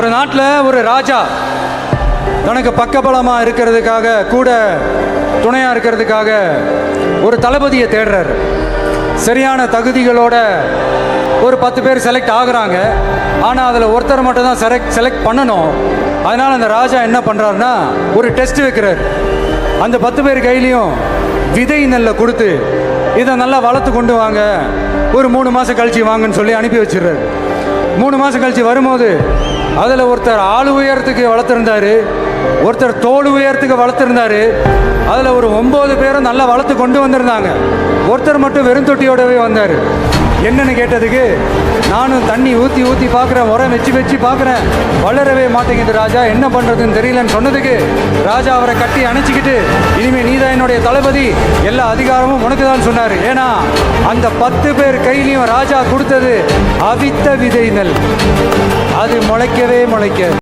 ஒரு நாட்டில் ஒரு ராஜா தனக்கு பக்கபலமாக இருக்கிறதுக்காக, கூட துணையாக இருக்கிறதுக்காக ஒரு தளபதியை தேடுறாரு. சரியான தகுதிகளோட ஒரு 10 பேர் செலக்ட் ஆகுறாங்க. ஆனால் அதில் ஒருத்தர் மட்டும் தான் செலக்ட் பண்ணணும். அதனால் அந்த ராஜா என்ன பண்ணுறாருன்னா ஒரு டெஸ்ட் வைக்கிறார். அந்த 10 பேர் கையிலையும் விதை நெல்லை கொடுத்து இதை நல்லா வளர்த்து கொண்டு வாங்க, ஒரு 3 மாதம் கழிச்சு வாங்கன்னு சொல்லி அனுப்பி வச்சிடுறாரு. 3 மாதம் கழிச்சு வரும்போது அதில் ஒருத்தர் ஆள் உயரத்துக்கு வளர்த்துருந்தாரு, ஒருத்தர் தோல் உயரத்துக்கு வளர்த்துருந்தாரு. அதில் ஒரு 9 பேரும் நல்லா வளர்த்து கொண்டு வந்திருந்தாங்க. ஒருத்தர் மட்டும் வெறும் தொட்டியோடவே வந்தார். என்னன்னு கேட்டதுக்கு, நானும் தண்ணி ஊற்றி ஊற்றி பார்க்குறேன், உரம் வச்சு பார்க்குறேன், வளரவே மாட்டேங்குது ராஜா, என்ன பண்ணுறதுன்னு தெரியலன்னு சொன்னதுக்கு ராஜா அவரை கட்டி அணைச்சிக்கிட்டு, இனிமேல் நீதான் என்னுடைய தளபதி, எல்லா அதிகாரமும் உனக்கு தான் சொன்னார். ஏன்னா அந்த 10 பேர் கையிலையும் ராஜா கொடுத்தது அவித்த விதை நெல். அது முளைக்கவே முளைக்க